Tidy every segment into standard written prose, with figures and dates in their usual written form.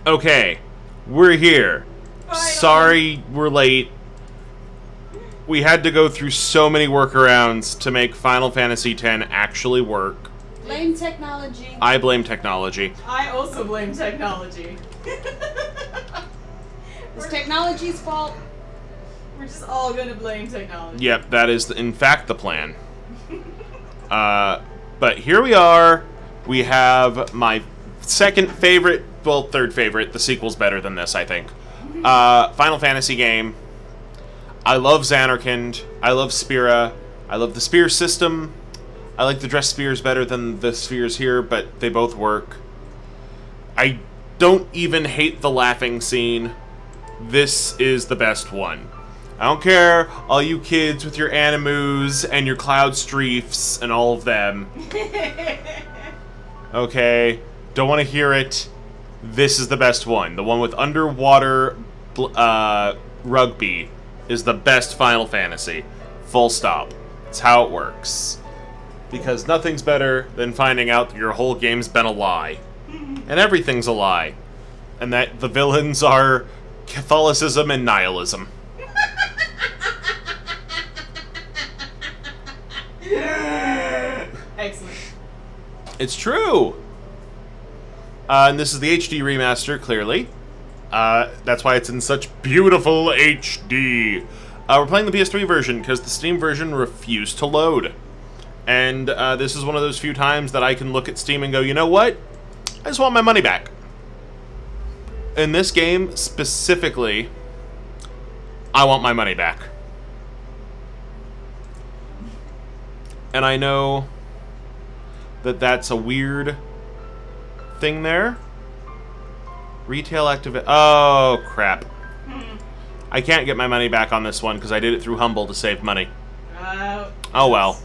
Okay, we're here. Sorry we're late. We had to go through so many workarounds to make Final Fantasy X actually work. Blame technology. I blame technology. I also blame technology. It's technology's fault. We're just all gonna blame technology. Yep, that is in fact the plan. But here we are. We have my second favorite, well, third favorite. The sequel's better than this, I think. Final Fantasy game. I love Xanarkand. I love Spira. I love the spear system. I like the dress spheres better than the spheres here, but they both work. I don't even hate the laughing scene. This is the best one. I don't care, all you kids with your Animus and your Cloud Streafs and all of them. Okay, don't want to hear it. This is the best one. The one with underwater rugby is the best Final Fantasy. Full stop. It's how it works. Because nothing's better than finding out that your whole game's been a lie. And everything's a lie. And that the villains are Catholicism and nihilism. Excellent. It's true! And this is the HD remaster, clearly. That's why it's in such beautiful HD. We're playing the PS3 version because the Steam version refused to load. And this is one of those few times that I can look at Steam and go, you know what? I just want my money back. In this game, specifically, I want my money back. And I know that that's a weird thing there. Retail activate. Oh, crap. I can't get my money back on this one because I did it through Humble to save money. Oh, well.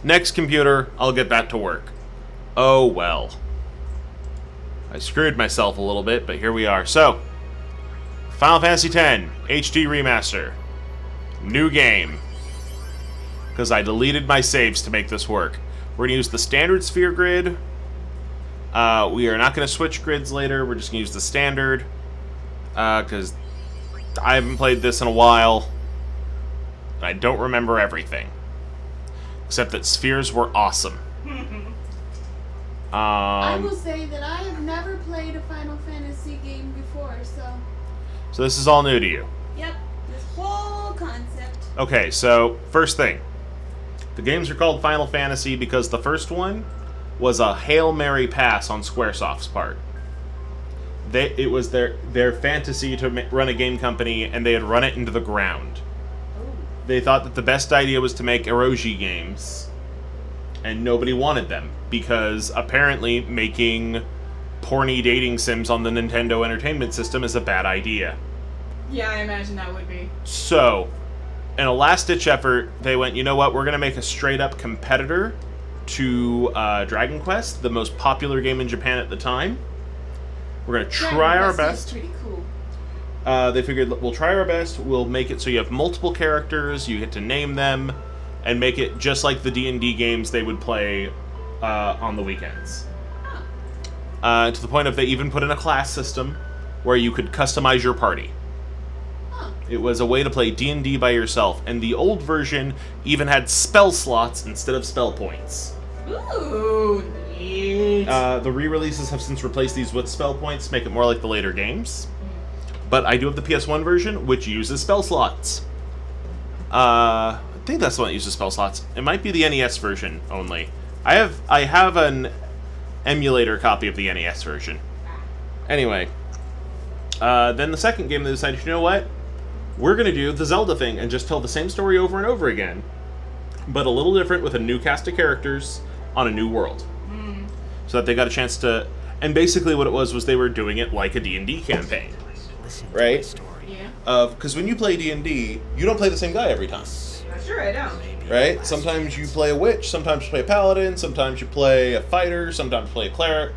Next computer, I'll get that to work. Oh, well. I screwed myself a little bit, but here we are. So, Final Fantasy X, HD Remaster. New game. Because I deleted my saves to make this work. We're going to use the standard sphere grid. We are not going to switch grids later. We're just going to use the standard. Because I haven't played this in a while. I don't remember everything. Except that spheres were awesome. I will say that I have never played a Final Fantasy game before, so... So this is all new to you? Yep, this whole concept. Okay, so first thing. The games are called Final Fantasy because the first one was a Hail Mary pass on Squaresoft's part. It was their fantasy to run a game company, and they had run it into the ground. Oh. They thought that the best idea was to make eroge games, and nobody wanted them, because apparently making porny dating sims on the Nintendo Entertainment System is a bad idea. Yeah, I imagine that would be. So, in a last-ditch effort, they went, you know what, we're going to make a straight-up competitor to Dragon Quest, the most popular game in Japan at the time. We're going to try our best. Pretty cool. They figured, we'll try our best, we'll make it so you have multiple characters, you get to name them, and make it just like the D&D games they would play on the weekends. To the point of they even put in a class system where you could customize your party. It was a way to play D&D by yourself, and the old version even had spell slots instead of spell points. Ooh, neat. The re-releases have since replaced these with spell points to make it more like the later games. But I do have the PS1 version, which uses spell slots. I think that's the one that uses spell slots. It might be the NES version only. I have an emulator copy of the NES version. Anyway, then the second game they decided, you know what? We're going to do the Zelda thing and just tell the same story over and over again, but a little different with a new cast of characters on a new world. So that they got a chance to... And basically what it was they were doing it like a D&D campaign. Right? Yeah. Because when you play D&D, you don't play the same guy every time. Sure, I don't. Right? Sometimes you play a witch, sometimes you play a paladin, sometimes you play a fighter, sometimes you play a cleric.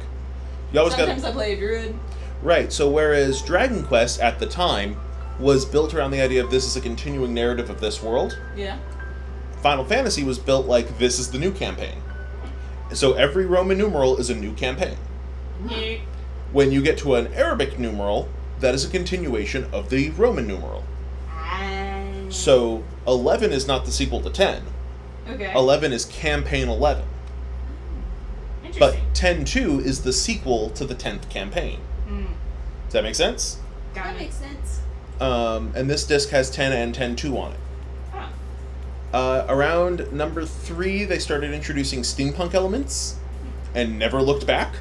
You always Sometimes I play a druid. Right, so whereas Dragon Quest at the time was built around the idea of this is a continuing narrative of this world, Yeah. Final Fantasy was built like this is the new campaign. So every Roman numeral is a new campaign. Neat. When you get to an Arabic numeral, that is a continuation of the Roman numeral. So 11 is not the sequel to 10. Okay. 11 is campaign 11. But 10-2 is the sequel to the 10th campaign. Does that make sense? That makes sense. And this disc has 10 and 10-2 on it. Around number 3, they started introducing steampunk elements and never looked back.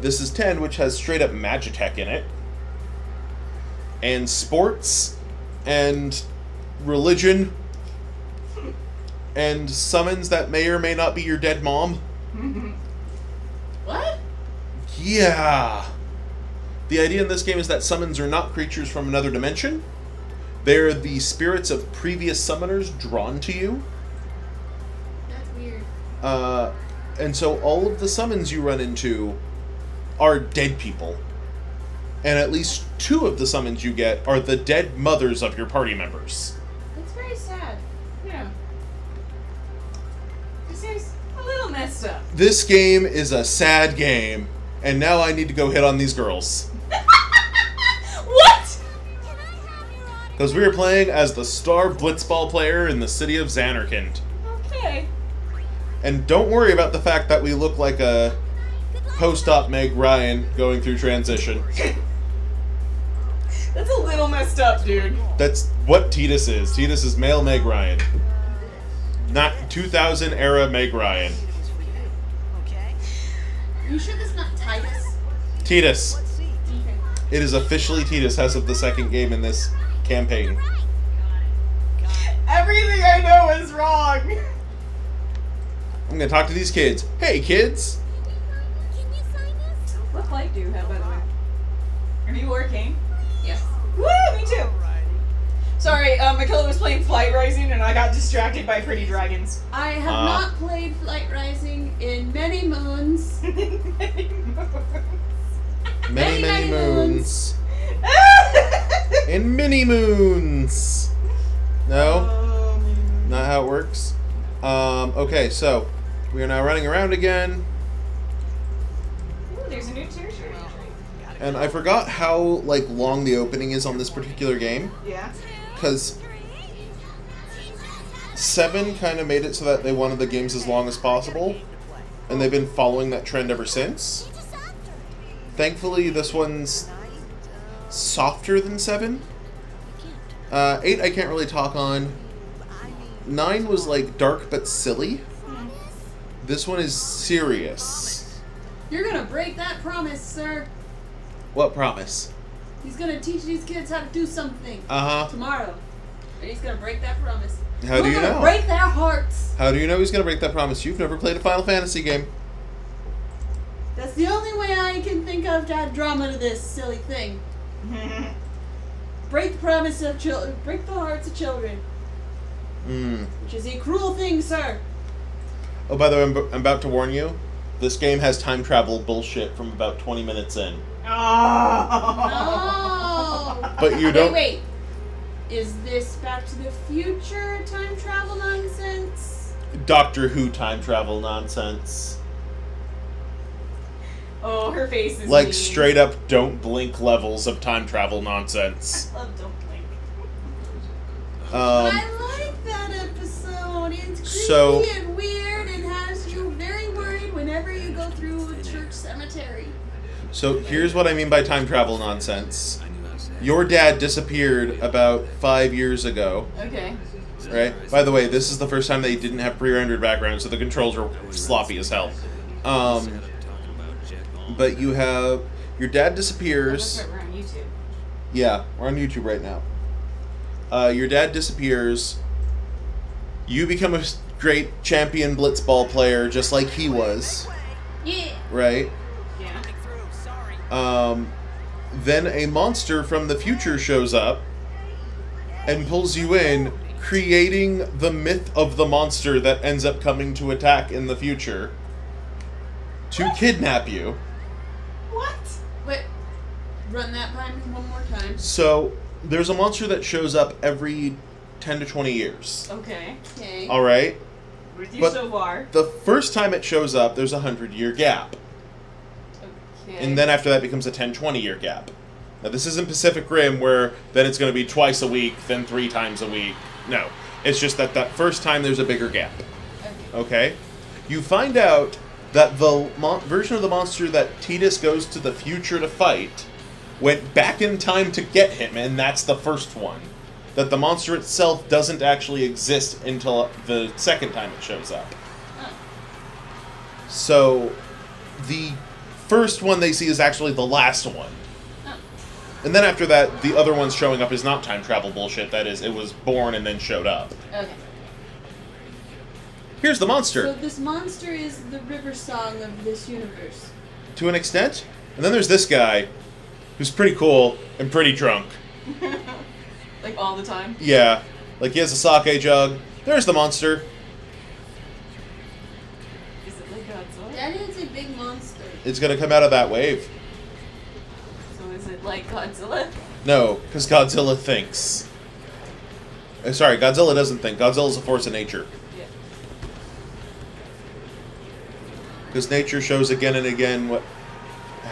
This is 10, which has straight up Magitech in it. And sports and religion and summons that may or may not be your dead mom. What? Yeah. The idea in this game is that summons are not creatures from another dimension. They're the spirits of previous summoners drawn to you. That's weird. And so all of the summons you run into are dead people. And at least 2 of the summons you get are the dead mothers of your party members. That's very sad. Yeah. It seems a little messed up. This game is a sad game, and now I need to go hit on these girls. What? Because we are playing as the star blitzball player in the city of Xanarkand. Okay. And don't worry about the fact that we look like a post-op Meg Ryan going through transition. That's a little messed up, dude. That's what Titus is. Titus is male Meg Ryan. Not 2000 era Meg Ryan. Are you sure that's not Titus? Titus. Okay. It is officially Titus as of the second game in this campaign. Everything I know is wrong. I'm gonna talk to these kids. Hey, kids! What flight do you have, by the way? Are you working? Yes. Woo, me too. Sorry, Michaela was playing Flight Rising and I got distracted by Pretty Dragons. I have not played Flight Rising in many moons. Many moons. In mini moons. No? Not how it works. Okay, so we are now running around again. Ooh, there's a new territory. And I forgot how long the opening is on this particular game. Yeah. Because 7 kind of made it so that they wanted the games as long as possible. And they've been following that trend ever since. Thankfully, this one's softer than 7. 8 I can't really talk on. 9 was dark but silly. This one is serious. You're gonna break that promise, sir. What promise? He's gonna teach these kids how to do something. Uh-huh. Tomorrow. And he's gonna break that promise. How do you know? Break their hearts. How do you know he's gonna break that promise? You've never played a Final Fantasy game. That's the only way I can think of to add drama to this silly thing. Break the promise of children. Break the hearts of children. Which is a cruel thing, sir. Oh, by the way, I'm about to warn you. This game has time travel bullshit from about 20 minutes in. Oh. But you don't... Wait. Is this Back to the Future time travel nonsense? Doctor Who time travel nonsense. Oh, her face is mean. Straight up don't blink levels of time travel nonsense. I love Don't Blink. I like that episode. It's creepy So- and weird and has you very worried whenever you go through a church cemetery. So here's what I mean by time travel nonsense. Your dad disappeared about 5 years ago, Okay. right? By the way, this is the first time they didn't have pre-rendered backgrounds, so the controls are sloppy as hell. But you have... Your dad disappears... That's right, we're on YouTube. Yeah, we're on YouTube right now. Your dad disappears. You become a great champion blitzball player just like he was. Yeah. Right? Yeah. Then a monster from the future shows up and pulls you in, creating the myth of the monster that ends up coming to attack in the future to kidnap you. What? Wait. Run that by me one more time. So, there's a monster that shows up every 10 to 20 years. Okay. Okay. Alright? With you But- so far. The first time it shows up, there's a 100-year gap. Okay. And then after that becomes a 10-20 year gap. Now this isn't Pacific Rim where then it's going to be twice a week, then 3 times a week. No. It's just that first time there's a bigger gap. Okay? You find out that the version of the monster that Tidus goes to the future to fight went back in time to get him, and that's the first one. That the monster itself doesn't actually exist until the second time it shows up. So, the first one they see is actually the last one. And then after that, the other ones showing up is not time travel bullshit. That is, it was born and then showed up. Okay. Here's the monster. So this monster is the river song of this universe. To an extent. And then there's this guy, who's pretty cool and pretty drunk. Like all the time? Yeah. Like he has a sake jug. There's the monster. Is it like Godzilla? That is a big monster. It's gonna come out of that wave. So is it like Godzilla? No, because Godzilla thinks. Sorry, Godzilla doesn't think. Godzilla's a force of nature. Yeah. Because nature shows again and again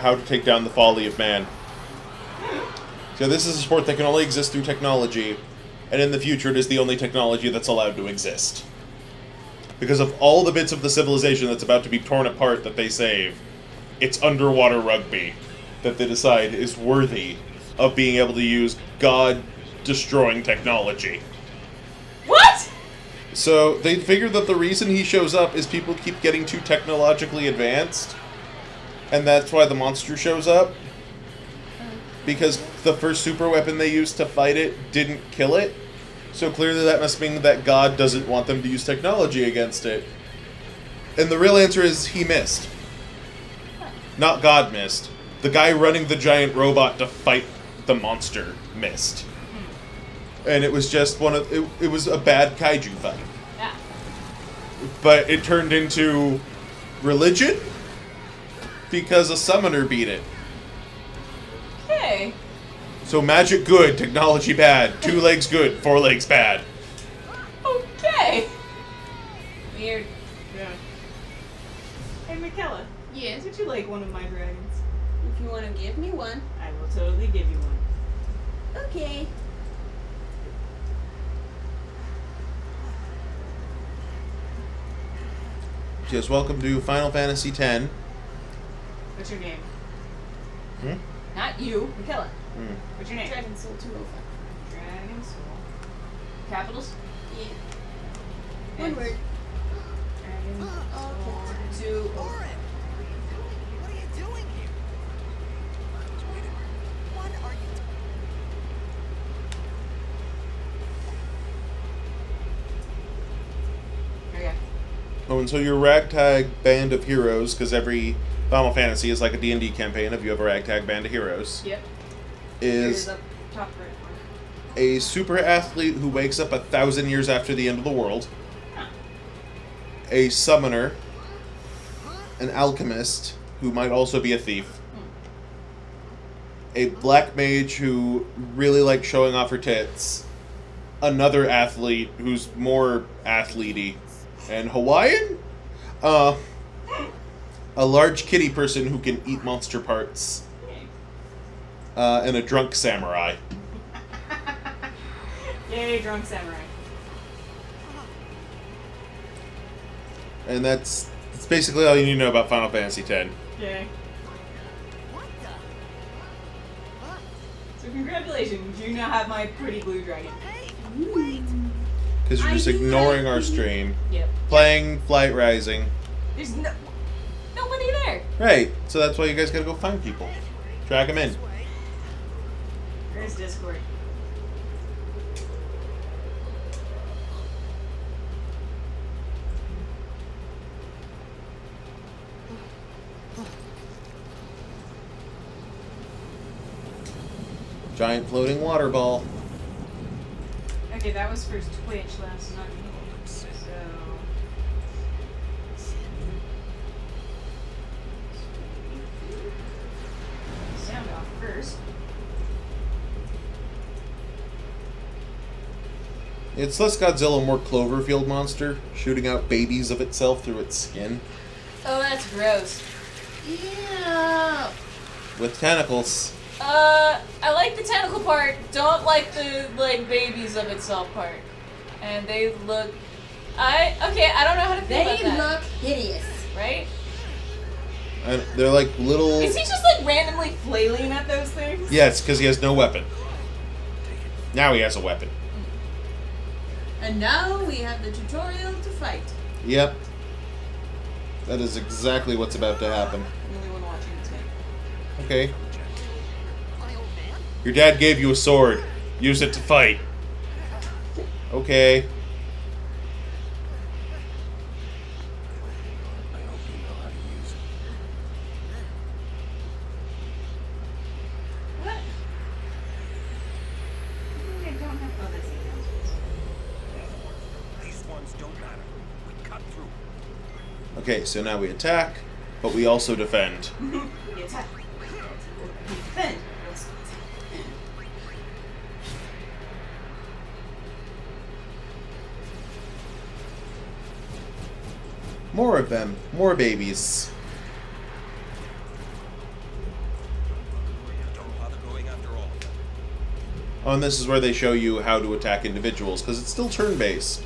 how to take down the folly of man. So this is a sport that can only exist through technology, and in the future it is the only technology that's allowed to exist. Because of all the bits of the civilization that's about to be torn apart that they save, it's underwater rugby that they decide is worthy of being able to use God-destroying technology. What? So they figure that the reason he shows up is people keep getting too technologically advanced, and that's why the monster shows up. Because the first super weapon they used to fight it didn't kill it. So clearly that must mean that God doesn't want them to use technology against it. And the real answer is he missed. Not God missed. The guy running the giant robot to fight the monster missed. And it was just it was a bad kaiju fight. Yeah. But it turned into religion because a summoner beat it. Okay. So magic good, technology bad, 2 legs good, 4 legs bad. Okay. Weird. Yeah. Hey, Michaela. Yes. Would you like one of my dragons? If you want to give me one. I will totally give you one. Okay. Yes, welcome to Final Fantasy X. What's your name? Hmm? Not you, Michaela. Hmm. What's your name? Dragon Soul 205. Dragon Soul. Capitals? Yeah. One word. Dragon Soul 205. What are you doing here? What are you Okay. Oh, and so your ragtag band of heroes, because every Final Fantasy is like a D&D campaign if you have a ragtag band of heroes, Yep. is Here's the top right one. a super athlete who wakes up 1,000 years after the end of the world, a summoner, an alchemist, who might also be a thief, a black mage who really likes showing off her tits, another athlete who's more athlete-y, and Hawaiian? A large kitty person who can eat monster parts, and a drunk samurai. Yay, drunk samurai. And that's basically all you need to know about Final Fantasy X. Yay. What the? So congratulations, you now have my pretty blue dragon. Hey, wait. Because you're I just do ignoring like our the- stream. Yep. Playing Flight Rising. There's nobody there. Right, so that's why you guys gotta go find people. Drag them in. This way. Where's Discord? Giant floating water ball. Okay, that was for Twitch last night. So. Sound off first. It's less Godzilla, more Cloverfield monster, shooting out babies of itself through its skin. Oh, that's gross. Yeah. with tentacles. I like the tentacle part. Don't like the babies of itself part. And they look. I don't know how to feel about They that. look hideous. Right? And they're like little. Is he just like randomly flailing at those things? Yes, because he has no weapon. Now he has a weapon. And now we have the tutorial to fight. Yep. That is exactly what's about to happen. I'm the only one watching this game. Okay. Your dad gave you a sword. Use it to fight. Okay. I hope you know how to use it. What? I don't have. Oh, that's These ones don't matter. We cut through. Okay, so now we attack, but we also defend. We attack. We defend. More of them. More babies. Don't bother going after all of them. Oh, and this is where they show you how to attack individuals, because it's still turn-based.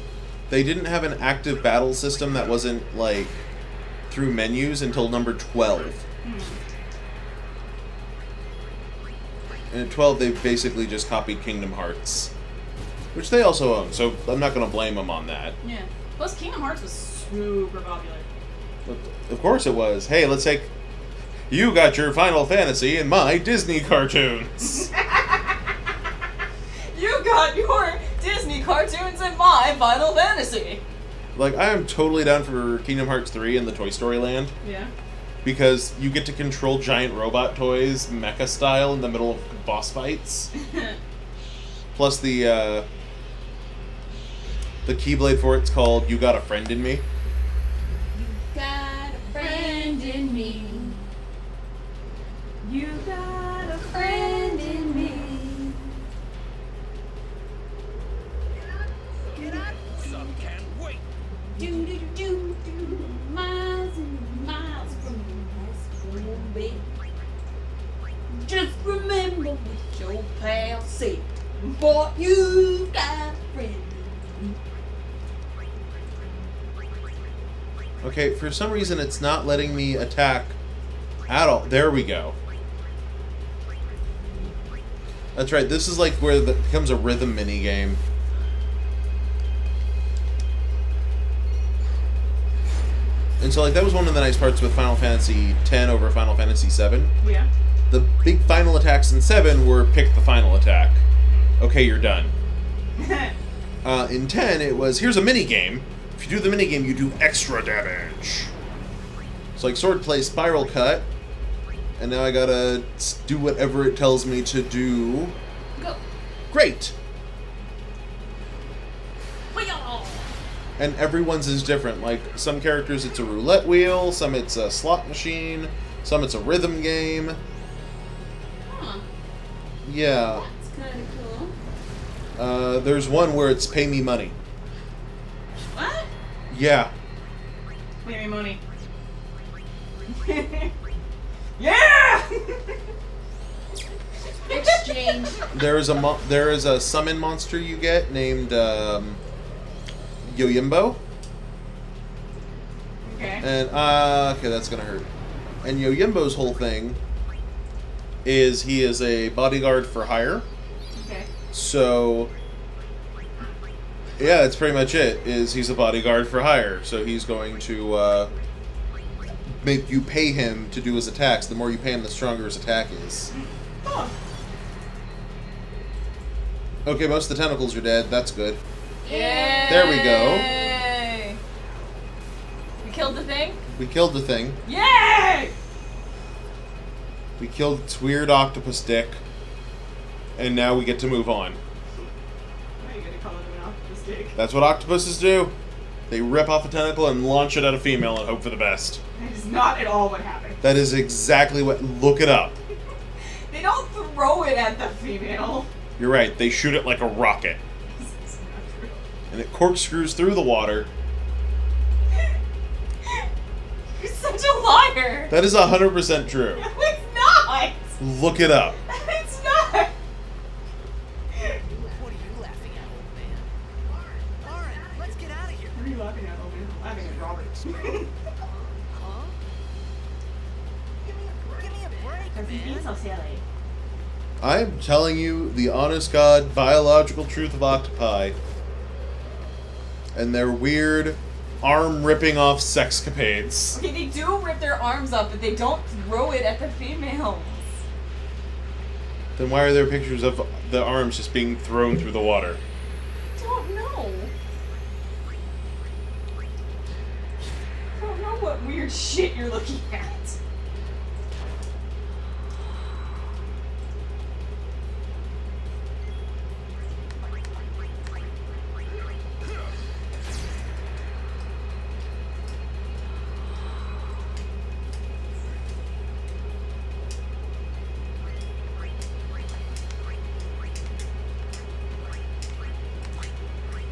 They didn't have an active battle system that wasn't, like, through menus until number 12. And at 12, they basically just copied Kingdom Hearts. Which they also own, so I'm not going to blame them on that. Yeah. Plus, Kingdom Hearts was super popular. But of course it was. Hey, let's take... You got your Final Fantasy in my Disney cartoons. You got your Disney cartoons in my Final Fantasy. Like, I am totally down for Kingdom Hearts 3 in the Toy Story Land. Yeah. Because you get to control giant robot toys, mecha style, in the middle of boss fights. Plus the Keyblade for it's called You Got a Friend in Me. Got a friend in me. You got a Friend in me. Some can't wait. Do do do do. Miles and miles from home, baby. Just remember what your pal said. Boy, you got a friend in me. Okay, for some reason it's not letting me attack at all. There we go. That's right, this is like where it becomes a rhythm minigame. And so, like, that was one of the nice parts with Final Fantasy X over Final Fantasy VII. Yeah. The big final attacks in 7 were pick the final attack. Okay, you're done. In 10, it was, here's a minigame. If you do the minigame, you do extra damage. So, like, swordplay, spiral cut. And now I gotta do whatever it tells me to do. Go. Great! Whee-yaw! And everyone's is different. Like, some characters it's a roulette wheel, some it's a slot machine, some it's a rhythm game. Huh. Yeah. That's kind of cool. There's one where it's pay me money. What? Yeah. Pay me money. Yeah! Exchange. There is a summon monster you get named Yoyimbo. Okay. And okay, that's gonna hurt. And Yoyimbo's whole thing is he is a bodyguard for hire. Okay. So yeah, that's pretty much it. Is he's a bodyguard for hire. So he's going to make you pay him to do his attacks. The more you pay him, the stronger his attack is. Oh. Okay, most of the tentacles are dead. That's good. Yay! There we go. We killed the thing? We killed the thing. Yay! We killed its weird octopus dick. And now we get to move on. Why are you gonna call it an octopus dick? That's what octopuses do. They rip off a tentacle and launch it at a female and hope for the best. That is not at all what happened. That is exactly what... Look it up. They don't throw it at the female. You're right. They shoot it like a rocket. This is not true. And it corkscrews through the water. You're such a liar. That is 100% true. No, it's not. Look it up. It's not. What are you laughing at, old man? Alright, let's get out of here. What are you laughing at, old man? Laughing at Robert. Huh? Give me a break, Because he's being man. so silly. I'm telling you the honest God biological truth of octopi and their weird arm ripping off sexcapades. Okay, they do rip their arms off, but they don't throw it at the females. Then why are there pictures of the arms just being thrown through the water? I don't know. I don't know what weird shit you're looking at.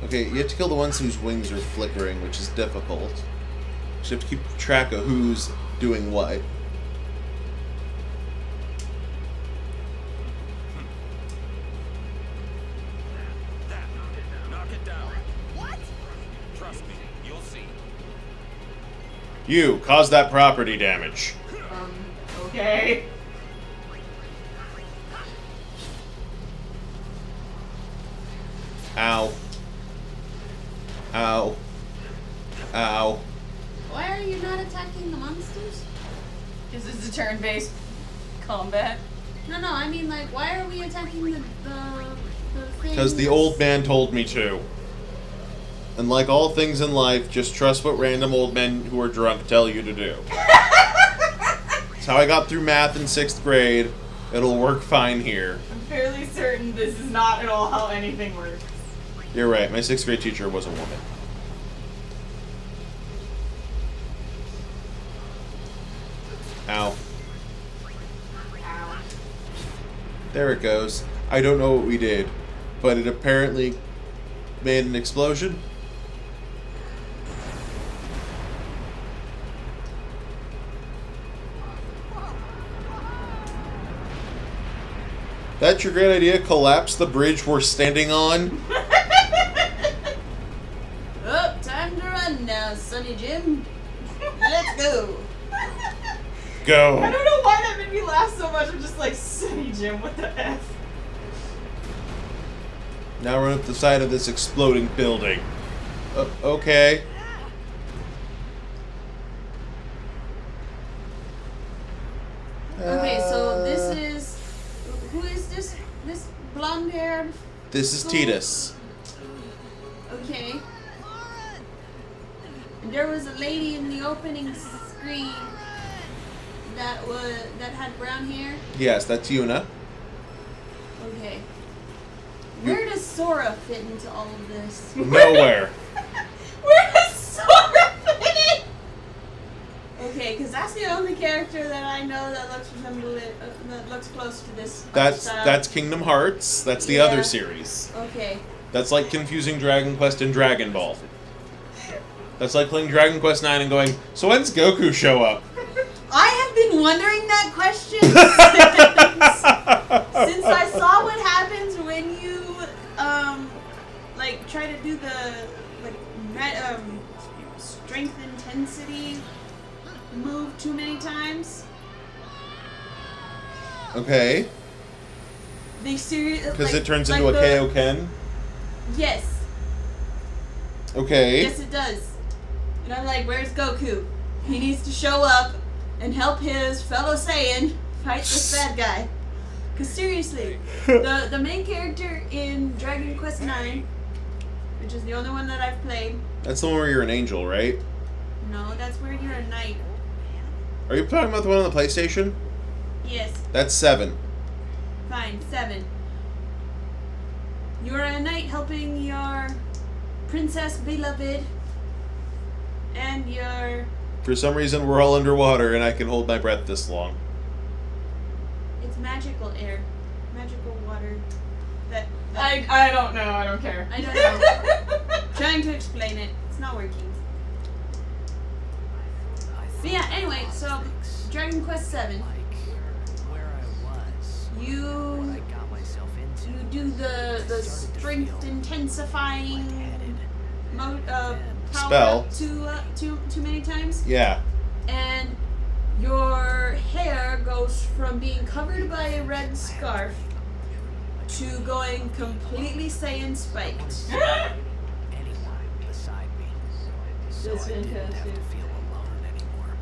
Okay, you have to kill the ones whose wings are flickering, which is difficult. So you have to keep track of who's doing what. That. Knock it down. What? Trust me, you'll see. You caused that property damage. Okay. Ow. Ow. Ow. Why are you not attacking the monsters? This is a turn-based combat. No, I mean, like, why are we attacking the thing? Because the old man told me to. And like all things in life, just trust what random old men who are drunk tell you to do. That's how I got through math in 6th grade. It'll work fine here. I'm fairly certain this is not at all how anything works. You're right, my 6th grade teacher was a woman. Ow. Ow. There it goes. I don't know what we did, but it apparently made an explosion. That's your great idea? Collapse the bridge we're standing on? Oh, time to run now, Sonny Jim. Let's go. I Go. don't know why that made me laugh so much. I'm just like, Sunny Jim, what the F? Now run up the side of this exploding building. Okay. Okay, so this is... Who is this? This blonde-haired... This is Titus. Okay. And there was a lady in the opening screen that had brown hair. Yes, that's Yuna. Okay. Where does Sora fit into all of this? Nowhere. Where does Sora fit in? Okay, because that's the only character that I know that looks close to this. That's Kingdom Hearts. That's the Yeah. other series. Okay. That's like confusing Dragon Quest and Dragon Ball. That's like playing Dragon Quest 9 and going, so when's Goku show up? I have been wondering that question since I saw what happens when you like try to do the like strength intensity move too many times. Okay. They seriously Because it turns into a Kaioken? Yes. Okay. Yes, it does. And I'm like, where's Goku? He needs to show up and help his fellow Saiyan fight this bad guy. Because seriously, the main character in Dragon Quest IX, which is the only one that I've played. That's the one where you're an angel, right? No, that's where you're a knight. Are you talking about the one on the PlayStation? Yes, That's 7. fine, 7. You're a knight helping your princess beloved and your... For some reason, we're all underwater and I can hold my breath this long. It's magical air. Magical water. That I don't know. I don't care. I don't know. Trying to explain it. It's not working. But yeah, anyway, so Dragon Quest 7. Like where I was. do the strength intensifying power Spell. up too many times, Yeah. and your hair goes from being covered by a red scarf to going completely Saiyan spiked. Anyone beside me. So That's I didn't have fantastic. to feel alone anymore.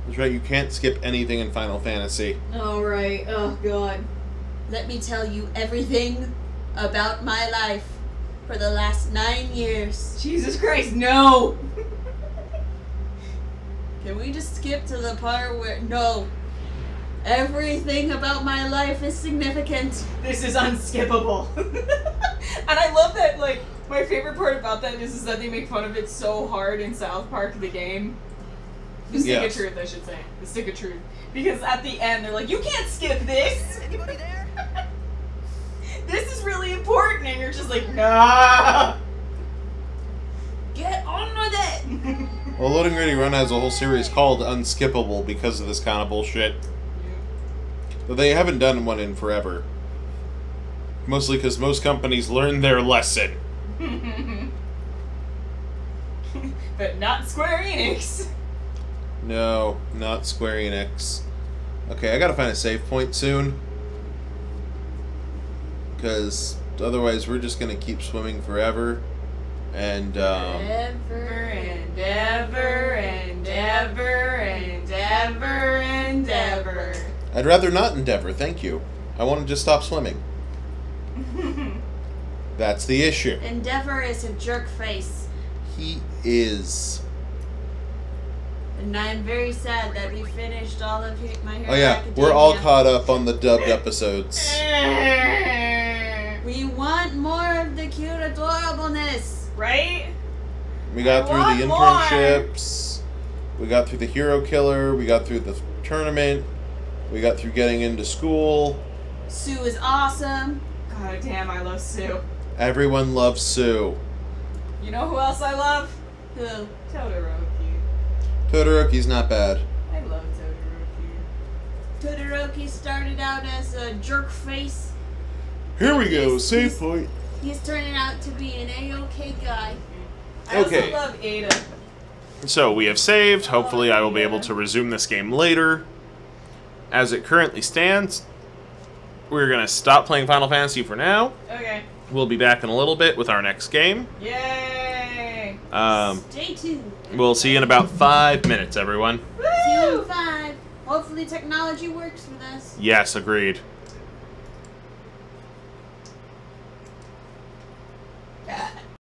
That's right, you can't skip anything in Final Fantasy. All right. Oh God. Let me tell you everything about my life for the last 9 years. Jesus Christ, no! Can we just skip to the part where... No. Everything about my life is significant. This is unskippable. And I love that, like, my favorite part about that is that they make fun of it so hard in South Park, the game. The Stick Yes. of Truth, I should say. The Stick of Truth. Because at the end, they're like, you can't skip this! Anybody there? This is really important, and you're just like, nah! Get on with it! Well, Loading Ready Run has a whole series called Unskippable because of this kind of bullshit. But they haven't done one in forever. Mostly because most companies learned their lesson. But not Square Enix. No, not Square Enix. Okay, I gotta find a save point soon. Because otherwise we're just gonna keep swimming forever. And, Ever And ever and ever and ever and ever. I'd rather not endeavor, thank you. I want to just stop swimming. That's the issue. Endeavor is a jerk face. He is. And I'm very sad that we finished all of My Hero Oh yeah, Academia. we're all caught up on the dubbed episodes. We want more of the cute adorableness. Right? We got I through the want internships. We got through the hero killer. We got through the tournament. We got through getting into school. Sue is awesome. God damn, I love Sue. Everyone loves Sue. You know who else I love? Who? Todoroki. Todoroki's not bad. I love Todoroki. Todoroki started out as a jerk face. Here we go, He's- save he's- point. He's turning out to be an A-OK guy. I Okay. also love Ada. So we have saved. Hopefully I will be able to resume this game later. As it currently stands, we're going to stop playing Final Fantasy for now. Okay. We'll be back in a little bit with our next game. Yay! Stay tuned. We'll see you in about 5 minutes, everyone. See you in 5. Hopefully technology works with us. Yes, agreed.